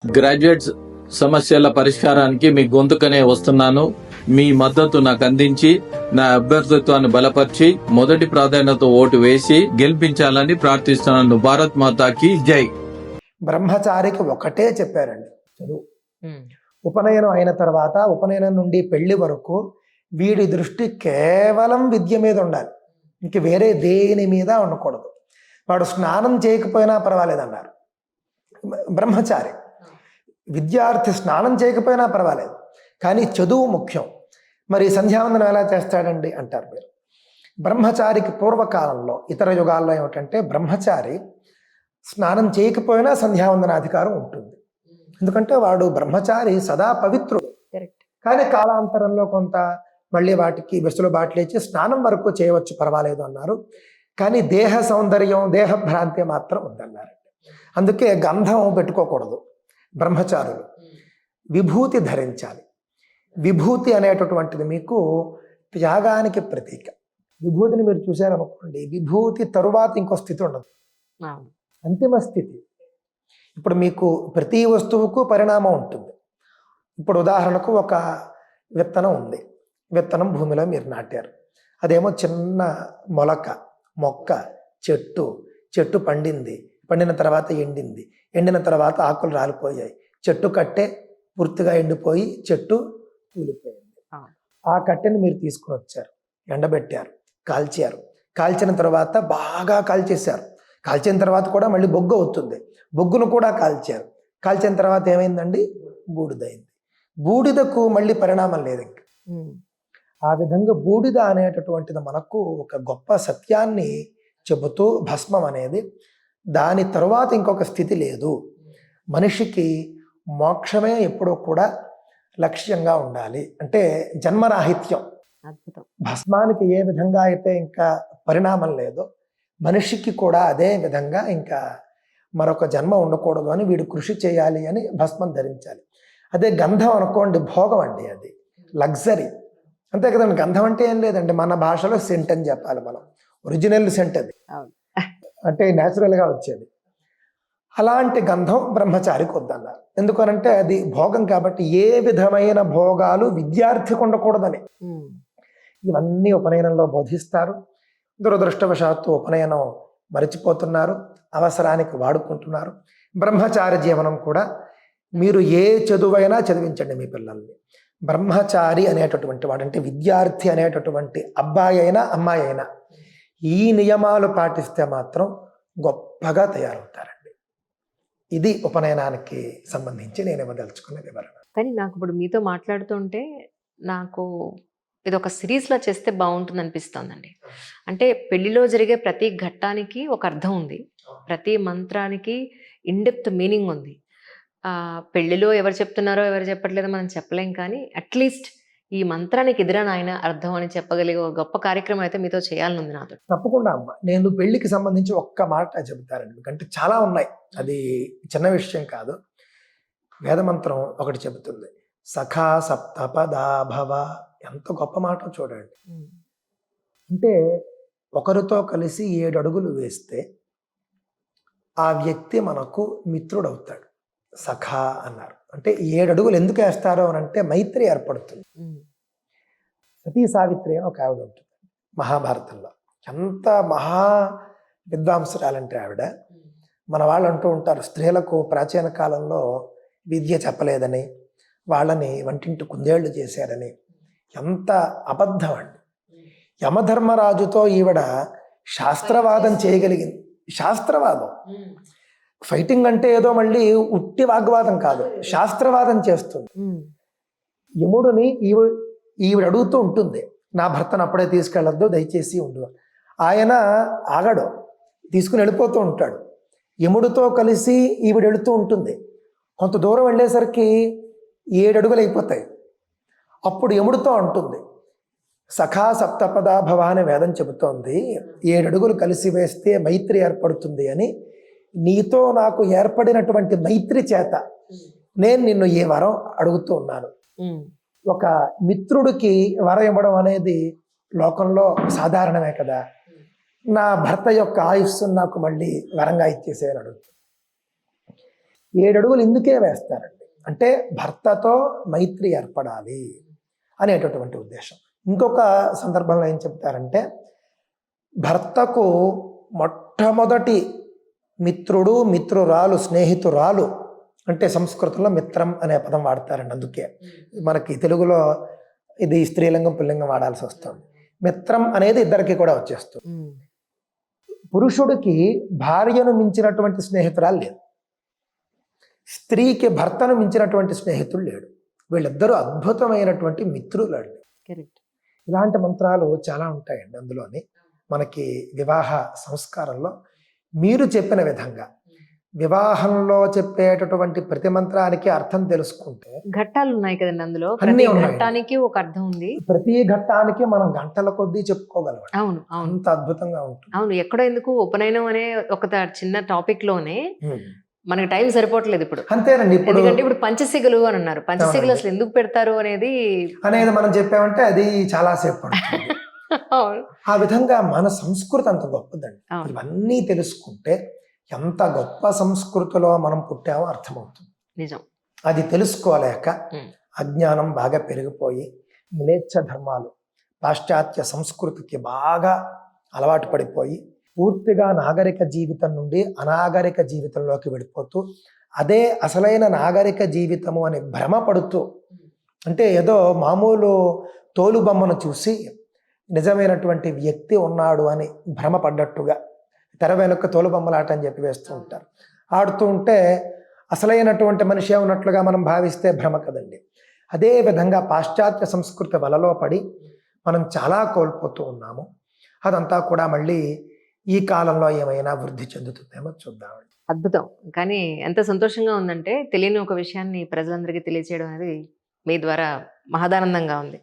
Graduates సమస్యల పరిష్కారానికి మీ గొంతుకనే వస్తున్నాను. మీ మద్దతు నాకు అందించి నా అభ్యర్థిత్వాన్ని బలపరిచి మొదటి ప్రాధాన్యత ఓటు వేసి గెలిపించాలని ప్రార్థిస్తున్నాను. భారత్ మాతాకి జై. బ్రహ్మచారికి ఒకటే చెప్పారండి చదువు. ఉపనయనం అయిన తర్వాత ఉపనయనం నుండి పెళ్లి వరకు వీడి దృష్టి కేవలం విద్య మీద ఉండాలి, ఇంక వేరే దేని మీద ఉండకూడదు. వాడు స్నానం చేయకపోయినా పర్వాలేదన్నారు బ్రహ్మచారి. విద్యార్థి స్నానం చేయకపోయినా పర్వాలేదు, కానీ చదువు ముఖ్యం. మరి సంధ్యావందనం ఎలా చేస్తాడండి అంటారు మీరు. బ్రహ్మచారికి పూర్వకాలంలో ఇతర యుగాల్లో ఏమిటంటే బ్రహ్మచారి స్నానం చేయకపోయినా సంధ్యావందనాధికారం ఉంటుంది. ఎందుకంటే వాడు బ్రహ్మచారి సదా పవిత్రుడు. కానీ కాలాంతరంలో కొంత మళ్ళీ వాటికి వెసులుబాట్లు ఇచ్చి స్నానం వరకు చేయవచ్చు, పర్వాలేదు అన్నారు. కానీ దేహ సౌందర్యం దేహ భ్రాంతి మాత్రం వద్దన్నారు. అందుకే గంధం పెట్టుకోకూడదు బ్రహ్మచారులు. విభూతి ధరించాలి. విభూతి అనేటటువంటిది మీకు త్యాగానికి ప్రతీక. విభూతిని మీరు చూశారనుకోండి, విభూతి తరువాత ఇంకో స్థితి ఉండదు, అంతిమ స్థితి. ఇప్పుడు మీకు ప్రతి వస్తువుకు పరిణామం ఉంటుంది. ఇప్పుడు ఉదాహరణకు ఒక విత్తనం ఉంది, విత్తనం భూమిలో మీరు నాటారు, అదేమో చిన్న మొక్క, చెట్టు పండింది, పండిన తర్వాత ఎండింది, ఎండిన తర్వాత ఆకులు రాలిపోయాయి, చెట్టు కట్టే పూర్తిగా ఎండిపోయి చెట్టు కూలిపోయింది. ఆ కట్టెని మీరు తీసుకుని వచ్చారు, ఎండబెట్టారు, కాల్చారు, కాల్చిన తర్వాత బాగా కాల్చేశారు, కాల్చిన తర్వాత కూడా మళ్ళీ బొగ్గు అవుతుంది, బొగ్గును కూడా కాల్చారు, కాల్చిన తర్వాత ఏమైందండి, బూడిదైంది. బూడిదకు మళ్ళీ పరిణామం లేదు ఇంక. ఆ విధంగా బూడిద అనేటటువంటిది మనకు ఒక గొప్ప సత్యాన్ని చెబుతూ, భస్మం అనేది దాని తరువాత ఇంకొక స్థితి లేదు. మనిషికి మోక్షమే ఎప్పుడూ కూడా లక్ష్యంగా ఉండాలి. అంటే జన్మరాహిత్యం. భస్మానికి ఏ విధంగా అయితే ఇంకా పరిణామం లేదో, మనిషికి కూడా అదే విధంగా ఇంకా మరొక జన్మ ఉండకూడదు అని వీడు కృషి చేయాలి అని భస్మం ధరించాలి. అదే గంధం అనుకోండి, భోగం అండి, అది లగ్జరీ, అంతే కదండి. గంధం అంటే ఏం లేదండి, మన భాషలో సెంట్ అని చెప్పాలి మనం, ఒరిజినల్ సెంట్ అది, అంటే న్యాచురల్గా వచ్చేది. అలాంటి గంధం బ్రహ్మచారికి వద్దన్నారు. ఎందుకనంటే అది భోగం కాబట్టి. ఏ విధమైన భోగాలు విద్యార్థికి ఉండకూడదని ఇవన్నీ ఉపనయనంలో బోధిస్తారు. దురదృష్టవశాత్తు ఉపనయనం మరిచిపోతున్నారు, అవసరానికి వాడుకుంటున్నారు. బ్రహ్మచారి జీవనం కూడా మీరు ఏ చదువైనా చదివించండి మీ పిల్లల్ని. బ్రహ్మచారి అనేటటువంటి వాడు, అంటే విద్యార్థి అనేటటువంటి అబ్బాయి అయినా అమ్మాయి అయినా ఈ నియమాలు పాటిస్తే మాత్రం గొప్పగా తయారవుతారండి. ఇది ఉపనయనానికి సంబంధించి నేను ఇవ్వదలుచుకున్న వివరణ. కానీ నాకు ఇప్పుడు మీతో మాట్లాడుతుంటే నాకు ఇది ఒక సిరీస్లో చేస్తే బాగుంటుంది అనిపిస్తుందండి. అంటే పెళ్లిలో జరిగే ప్రతి ఘట్టానికి ఒక అర్థం ఉంది, ప్రతి మంత్రానికి ఇన్డెప్త్ మీనింగ్ ఉంది. పెళ్లిలో ఎవరు చెప్తున్నారో ఎవరు చెప్పట్లేదో మనం చెప్పలేం, కానీ అట్లీస్ట్ ఈ మంత్రానికి ఎదురైన ఆయన అర్థం అని చెప్పగలిగే ఒక గొప్ప కార్యక్రమం అయితే మీతో చేయాలని ఉంది నాతో. తప్పకుండా అమ్మ, నేను పెళ్లికి సంబంధించి ఒక్క మాట చెబుతానండి, ఎందుకంటే చాలా ఉన్నాయి, అది చిన్న విషయం కాదు. వేదమంత్రం ఒకటి చెబుతుంది, సఖా సప్తపదాభవ. ఎంత గొప్ప మాట చూడండి. అంటే ఒకరితో కలిసి 7 అడుగులు వేస్తే ఆ వ్యక్తి మనకు మిత్రుడవుతాడు. సఖా అన్నారు. అంటే 7 అడుగులు ఎందుకు వేస్తారో అని అంటే మైత్రి ఏర్పడుతుంది. సతీ సావిత్రి అని ఒక ఆవిడ ఉంటుంది మహాభారతంలో. ఎంత మహా విద్వాంసురాలంటే ఆవిడ. మన వాళ్ళు అంటూ ఉంటారు, స్త్రీలకు ప్రాచీన కాలంలో విద్య చెప్పలేదని, వాళ్ళని వంటింటి కుందేళ్లు చేశారని. ఎంత అబద్ధం అండి. యమధర్మరాజుతో ఈవిడ శాస్త్రవాదం చేయగలిగింది. శాస్త్రవాదం, ఫైటింగ్ అంటే ఏదో మళ్ళీ ఉట్టి వాగ్వాదం కాదు, శాస్త్రవాదం చేస్తుంది. యముడిని ఈవిడ అడుగుతూ ఉంటుంది, నా భర్తను అప్పుడే తీసుకెళ్ళొద్దు, దయచేసి ఉండు. ఆయన ఆగడు, తీసుకుని వెళ్ళిపోతూ ఉంటాడు. యముడితో కలిసి ఈవిడ వెళుతూ ఉంటుంది. కొంత దూరం వెళ్ళేసరికి 7 అడుగులు అయిపోతాయి. అప్పుడు యముడితో అంటుంది, సఖా సప్తపదాభవ అనే వేదం చెబుతోంది, 7 అడుగులు కలిసి వేస్తే మైత్రి ఏర్పడుతుంది అని. నీతో నాకు ఏర్పడినటువంటి మైత్రి చేత నేను నిన్ను ఏ వరం అడుగుతూ ఉన్నాను. ఒక మిత్రుడికి వరం ఇవ్వడం అనేది లోకంలో సాధారణమే కదా. నా భర్త యొక్క ఆయుస్సును నాకు మళ్ళీ వరంగా ఇచ్చేసేయని అడుగుతుంది. 7 అడుగులు ఇందుకే వేస్తారండి, అంటే భర్తతో మైత్రి ఏర్పడాలి అనేటటువంటి ఉద్దేశం. ఇంకొక సందర్భంలో ఏం చెప్తారంటే, భర్తకు మొట్టమొదటి మిత్రుడు, మిత్రురాలు, స్నేహితురాలు అంటే సంస్కృతంలో మిత్రం అనే పదం వాడతారండి. అందుకే మనకి తెలుగులో ఇది స్త్రీలింగం పుల్లింగం వాడాల్సి వస్తుంది. మిత్రం అనేది ఇద్దరికి కూడా వచ్చేస్తుంది. పురుషుడికి భార్యను మించినటువంటి స్నేహితురాలు లేదు, స్త్రీకి భర్తను మించినటువంటి స్నేహితుడు లేడు. వీళ్ళిద్దరూ అద్భుతమైనటువంటి మిత్రులు అండి. కరెక్ట్. ఇలాంటి మంత్రాలు చాలా ఉంటాయండి అందులోని. మనకి వివాహ సంస్కారంలో మీరు చెప్పిన విధంగా వివాహంలో చెప్పేటటువంటి ప్రతి మంత్రానికి అర్థం తెలుసుకుంటే, ఘట్టాలు ఉన్నాయి కదండి అందులో, అన్నీ ప్రతి ఉన్నాయి. ఘట్టానికి ఒక అర్థం ఉంది. ప్రతి ఘట్టానికి మనం గంటల కొద్దీ చెప్పుకోగలం. అవును అవును అంత అద్భుతంగా ఉంటుంది. అవును. ఎక్కడో ఎందుకు ఉపనయనం అనే ఒక చిన్న టాపిక్ లోనే హ్మ్. మనకి టైం సరిపోవట్లేదు ఇప్పుడు. అంతేనండి. ఇప్పుడు ఎందుకంటే ఇప్పుడు పంచసిగలు అని అన్నారు. పంచసిగలు అవునండి. అసలు ఎందుకు పెడతారు అనేది అనేది మనం చెప్పామంటే అది చాలాసేపు పడుతుంది. అవును ఆ విధంగా మన సంస్కృతి అంత గొప్పదండి. అవును. ఇవన్నీ తెలుసుకుంటే ఎంత గొప్ప సంస్కృతిలో మనం పుట్టామో అర్థమవుతుంది. నిజం. అది తెలుసుకోలేక ఉమ్. అజ్ఞానం బాగా పెరిగిపోయి మ్లేచ్ఛ ధర్మాలు, పాశ్చాత్య సంస్కృతికి బాగా అలవాటు పడిపోయి పూర్తిగా నాగరిక జీవితం నుండి అనాగరిక జీవితంలోకి వెళ్ళిపోతూ అదే అసలైన నాగరిక జీవితము అని భ్రమపడుతూ, అంటే ఏదో మామూలు తోలుబొమ్మను చూసి నిజమైనటువంటి వ్యక్తి ఉన్నాడు అని భ్రమపడ్డట్టుగా తెర వెనుక తోలుబొమ్మలాట అని చెప్పి వేస్తూ ఉంటారు. ఆడుతూ ఉంటే అసలైనటువంటి మనిషి ఉన్నట్లుగా మనం భావిస్తే భ్రమ కదండి. అదే విధంగా పాశ్చాత్య సంస్కృతి వలలో పడి మనం చాలా కోల్పోతూ ఉన్నాము. అదంతా కూడా మళ్ళీ ఈ కాలంలో ఏమైనా వృద్ధి చెందుతుందేమో చూద్దామండి. అద్భుతం. కానీ ఎంత సంతోషంగా ఉందంటే తెలియని ఒక విషయాన్ని ప్రజలందరికీ తెలియచేయడం అనేది మీ ద్వారా మహదానందంగా ఉంది.